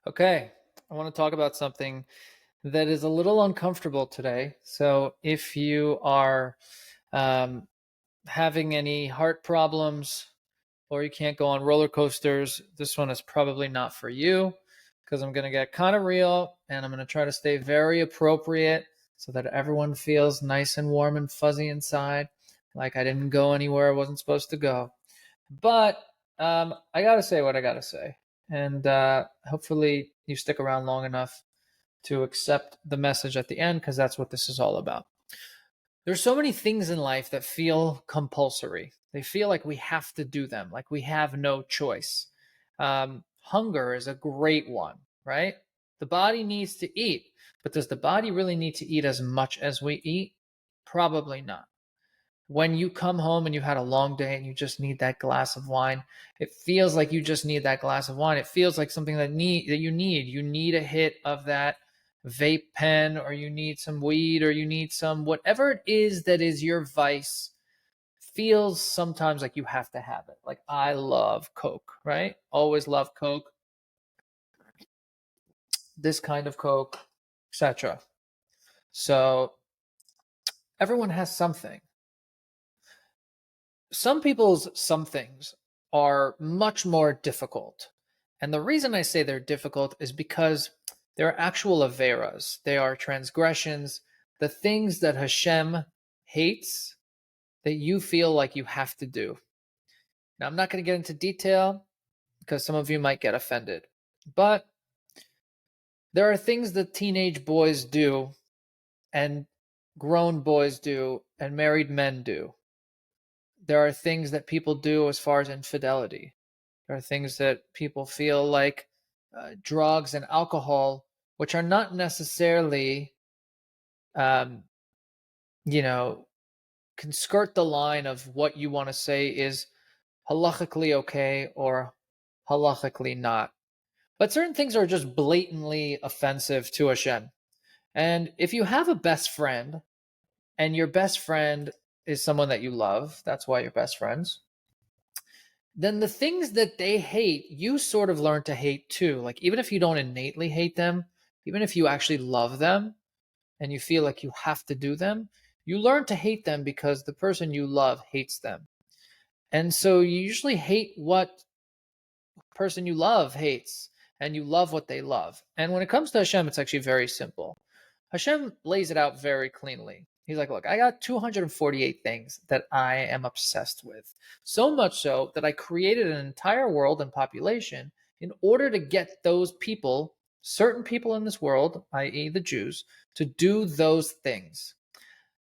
Okay, I want to talk about something that is a little uncomfortable today. So, if you are um, having any heart problems or you can't go on roller coasters, this one is probably not for you because I'm going to get kind of real and I'm going to try to stay very appropriate so that everyone feels nice and warm and fuzzy inside, like I didn't go anywhere I wasn't supposed to go. But I got to say what I got to say. And hopefully you stick around long enough to accept the message at the end because that's what this is all about. There's so many things in life that feel compulsory. They feel like we have to do them, like we have no choice. Hunger is a great one, right? The body needs to eat, but does the body really need to eat as much as we eat? Probably not. When you come home and you've had a long day and you just need that glass of wine, it feels like you just need that glass of wine. It feels like something that you need. You need a hit of that vape pen, or you need some weed, or you need some whatever it is that is your vice. Feels sometimes like you have to have it. Like I love Coke, right? Always love Coke. This kind of Coke, etc. So everyone has something. Some people's somethings are much more difficult. And the reason I say they're difficult is because they're actual averas. They are transgressions, the things that Hashem hates that you feel like you have to do. Now, I'm not going to get into detail because some of you might get offended, but there are things that teenage boys do and grown boys do and married men do. There are things that people do as far as infidelity. There are things that people feel like drugs and alcohol, which are not necessarily, um, you know, can skirt the line of what you want to say is halachically okay or halachically not. But certain things are just blatantly offensive to Hashem. And if you have a best friend and your best friend is someone that you love, that's why you're best friends, then the things that they hate, you sort of learn to hate too. Like, even if you don't innately hate them, even if you actually love them and you feel like you have to do them, you learn to hate them because the person you love hates them. And so you usually hate what person you love hates, and you love what they love. And when it comes to Hashem, it's actually very simple. Hashem lays it out very cleanly. He's like, look, I got 248 things that I am obsessed with. So much so that I created an entire world and population in order to get those people, certain people in this world, i.e., the Jews, to do those things.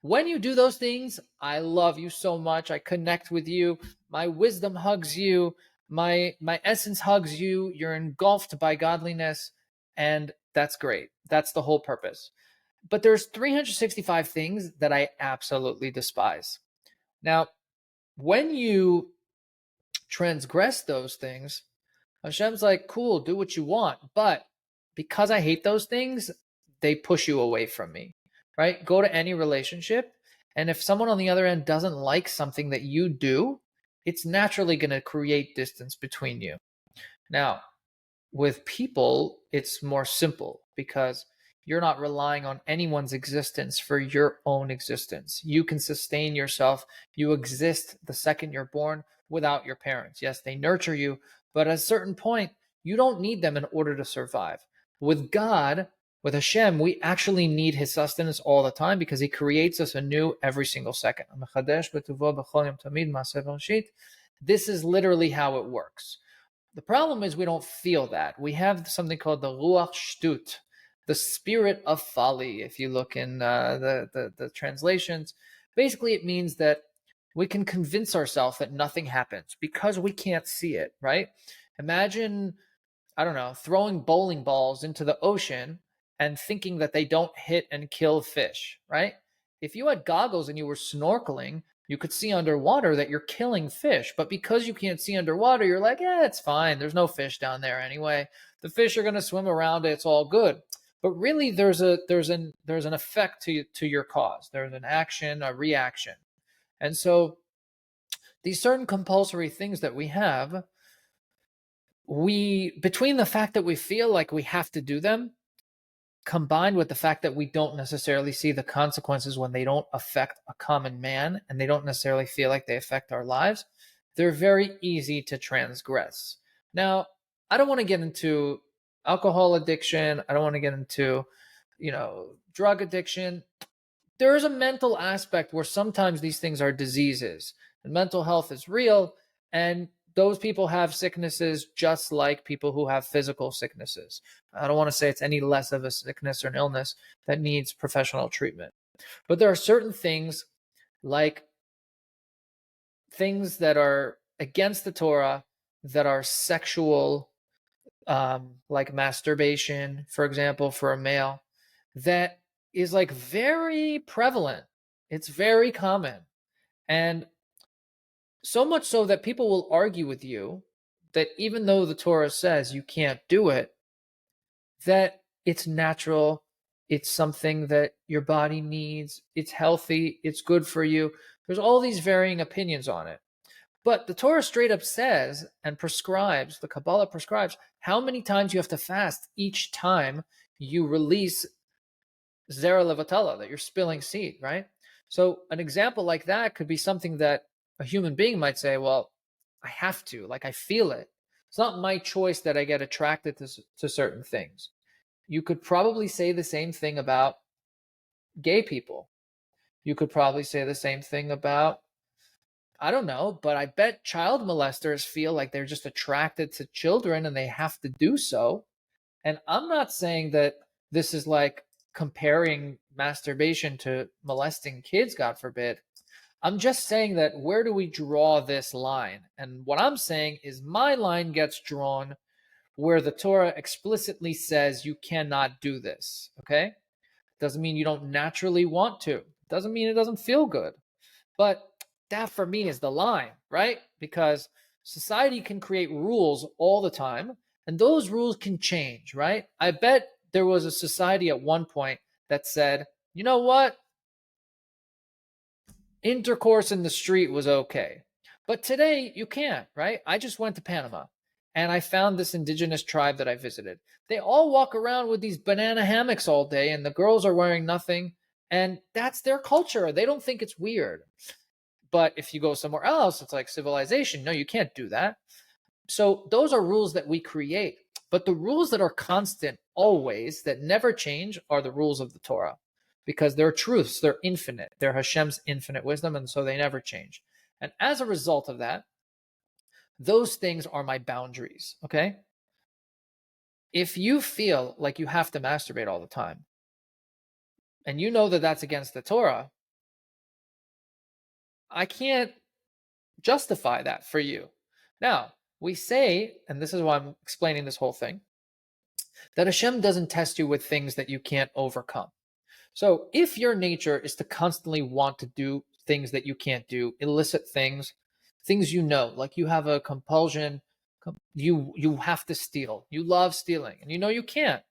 When you do those things, I love you so much. I connect with you. My wisdom hugs you. My essence hugs you. You're engulfed by godliness, and that's great. That's the whole purpose. But there's 365 things that I absolutely despise. Now, when you transgress those things, Hashem's like, cool, do what you want. But because I hate those things, they push you away from me, right? Go to any relationship. And if someone on the other end doesn't like something that you do, it's naturally going to create distance between you. Now, with people, it's more simple because you're not relying on anyone's existence for your own existence. You can sustain yourself. You exist the second you're born without your parents. Yes, they nurture you, but at a certain point, you don't need them in order to survive. With God, with Hashem, we actually need his sustenance all the time because he creates us anew every single second. This is literally how it works. The problem is we don't feel that. We have something called the ruach shtut, the spirit of folly. If you look in the translations, basically it means that we can convince ourselves that nothing happens because we can't see it, right? Imagine, I don't know, throwing bowling balls into the ocean and thinking that they don't hit and kill fish, right? If you had goggles and you were snorkeling, you could see underwater that you're killing fish. But because you can't see underwater, you're like, yeah, it's fine. There's no fish down there anyway. The fish are going to swim around it. It's all good. But really, there's an effect to your cause. There's an action, a reaction. And so these certain compulsory things that we have, between the fact that we feel like we have to do them, combined with the fact that we don't necessarily see the consequences when they don't affect a common man and they don't necessarily feel like they affect our lives, they're very easy to transgress. Now, I don't want to get into alcohol addiction. I don't want to get into, drug addiction. There is a mental aspect where sometimes these things are diseases and mental health is real. And those people have sicknesses just like people who have physical sicknesses. I don't want to say it's any less of a sickness or an illness that needs professional treatment. But there are certain things, like things that are against the Torah, that are sexual, like masturbation, for example, for a male, that is like very prevalent. It's very common. And so much so that people will argue with you that even though the Torah says you can't do it, that it's natural, it's something that your body needs, it's healthy, it's good for you. There's all these varying opinions on it. But the Torah straight up says and prescribes, the Kabbalah prescribes, how many times you have to fast each time you release Zera Levatala, that you're spilling seed, right? So an example like that could be something that a human being might say, well, I have to, like I feel it. It's not my choice that I get attracted to certain things. You could probably say the same thing about gay people. You could probably say the same thing about, I don't know, but I bet child molesters feel like they're just attracted to children and they have to do so. And I'm not saying that this is like comparing masturbation to molesting kids, God forbid. I'm just saying that where do we draw this line? And what I'm saying is my line gets drawn where the Torah explicitly says you cannot do this, okay? Doesn't mean you don't naturally want to. Doesn't mean it doesn't feel good. But that for me is the line, right? Because society can create rules all the time, and those rules can change, right? I bet there was a society at one point that said, you know what? Intercourse in the street was okay. But today you can't, right? I just went to Panama and I found this indigenous tribe that I visited. They all walk around with these banana hammocks all day, and the girls are wearing nothing. And that's their culture. They don't think it's weird. But if you go somewhere else, it's like civilization. No, you can't do that. So those are rules that we create. But the rules that are constant always, that never change, are the rules of the Torah, because they're truths, they're infinite. They're Hashem's infinite wisdom, and so they never change. And as a result of that, those things are my boundaries, okay? If you feel like you have to masturbate all the time, and you know that that's against the Torah, I can't justify that for you. Now, we say, and this is why I'm explaining this whole thing, that Hashem doesn't test you with things that you can't overcome. So if your nature is to constantly want to do things that you can't do, illicit things, things you know, like you have a compulsion, you have to steal, you love stealing, and you know you can't.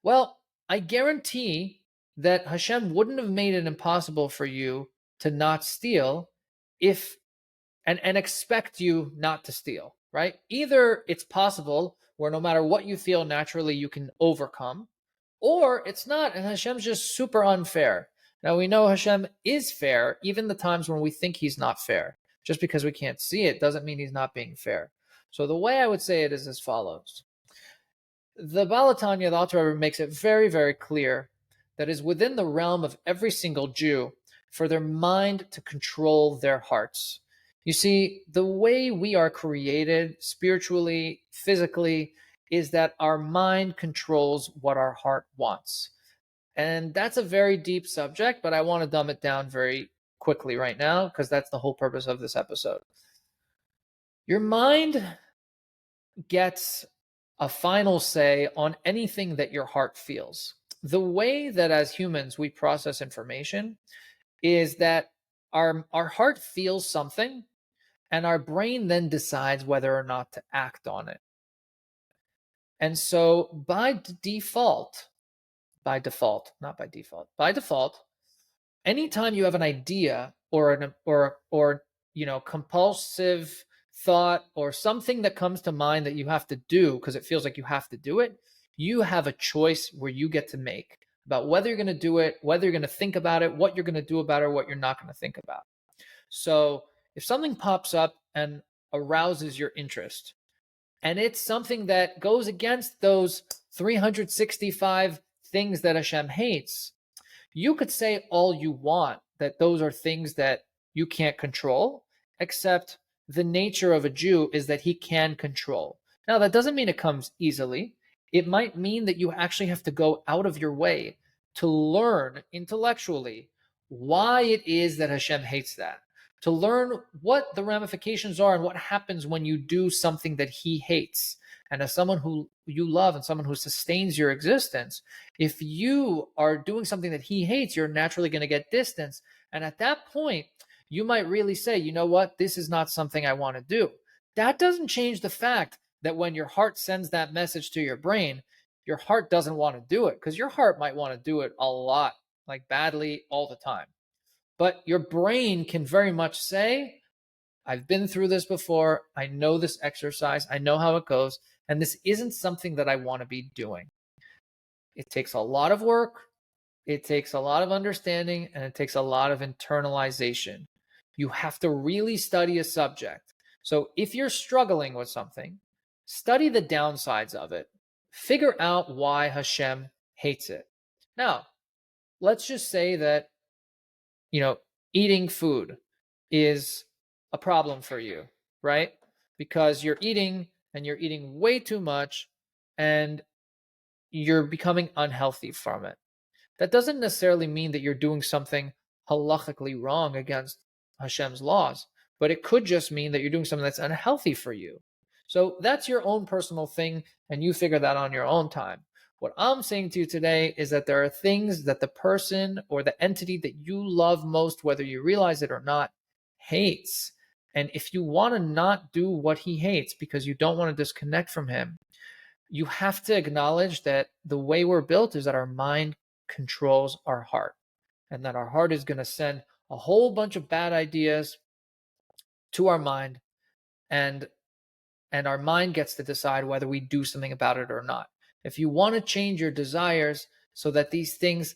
Well, I guarantee that Hashem wouldn't have made it impossible for you to not steal if and expect you not to steal, right? Either it's possible where no matter what you feel naturally you can overcome, or it's not, and Hashem's just super unfair. Now we know Hashem is fair, even the times when we think he's not fair. Just because we can't see it doesn't mean he's not being fair. So the way I would say it is as follows. The Balatanya, the Alter Rebbe, makes it very, very clear that it is within the realm of every single Jew for their mind to control their hearts. You see, the way we are created spiritually, physically, is that our mind controls what our heart wants. And that's a very deep subject, but I want to dumb it down very quickly right now because that's the whole purpose of this episode. Your mind gets a final say on anything that your heart feels. The way that as humans we process information is that our heart feels something and our brain then decides whether or not to act on it. And so by default, not by default, by default, anytime you have an idea or compulsive thought or something that comes to mind that you have to do because it feels like you have to do it, you have a choice where you get to make about whether you're going to do it, whether you're going to think about it, what you're going to do about it, or what you're not going to think about. So if something pops up and arouses your interest, and it's something that goes against those 365 things that Hashem hates, you could say all you want that those are things that you can't control, except the nature of a Jew is that he can control. Now, that doesn't mean it comes easily. It might mean that you actually have to go out of your way to learn intellectually why it is that Hashem hates that, to learn what the ramifications are and what happens when you do something that he hates. And as someone who you love and someone who sustains your existence, if you are doing something that he hates, you're naturally going to get distance. And at that point, you might really say, you know what, this is not something I want to do. That doesn't change the fact that when your heart sends that message to your brain, your heart doesn't want to do it, because your heart might want to do it a lot, like badly all the time. But your brain can very much say, I've been through this before. I know this exercise. I know how it goes. And this isn't something that I want to be doing. It takes a lot of work. It takes a lot of understanding, and it takes a lot of internalization. You have to really study a subject. So if you're struggling with something, study the downsides of it. Figure out why Hashem hates it. Now, let's just say that, eating food is a problem for you, right? Because you're eating and you're eating way too much and you're becoming unhealthy from it. That doesn't necessarily mean that you're doing something halachically wrong against Hashem's laws, but it could just mean that you're doing something that's unhealthy for you. So that's your own personal thing, and you figure that on your own time. What I'm saying to you today is that there are things that the person or the entity that you love most, whether you realize it or not, hates. And if you want to not do what he hates because you don't want to disconnect from him, you have to acknowledge that the way we're built is that our mind controls our heart, and that our heart is going to send a whole bunch of bad ideas to our mind, and our mind gets to decide whether we do something about it or not. If you want to change your desires so that these things,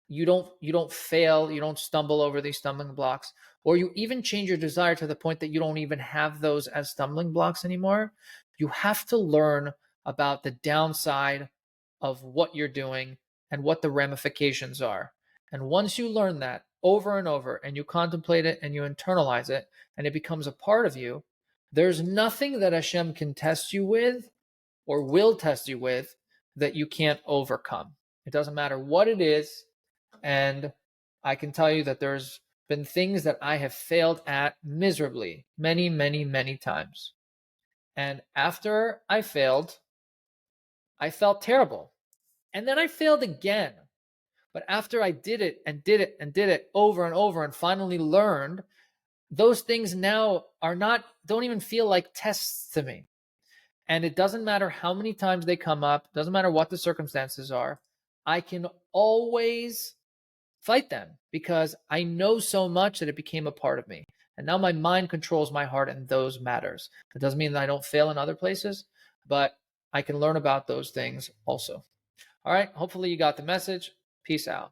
you don't fail, you don't stumble over these stumbling blocks, or you even change your desire to the point that you don't even have those as stumbling blocks anymore, you have to learn about the downside of what you're doing and what the ramifications are. And once you learn that over and over, and you contemplate it and you internalize it, and it becomes a part of you, there's nothing that Hashem can test you with or will test you with that you can't overcome. It doesn't matter what it is. And I can tell you that there's been things that I have failed at miserably many, many, many times. And after I failed, I felt terrible. And then I failed again. But after I did it and did it and did it over and over and finally learned, those things now don't even feel like tests to me. And it doesn't matter how many times they come up, doesn't matter what the circumstances are, I can always fight them because I know so much that it became a part of me. And now my mind controls my heart in those matters. It doesn't mean that I don't fail in other places, but I can learn about those things also. All right, hopefully you got the message. Peace out.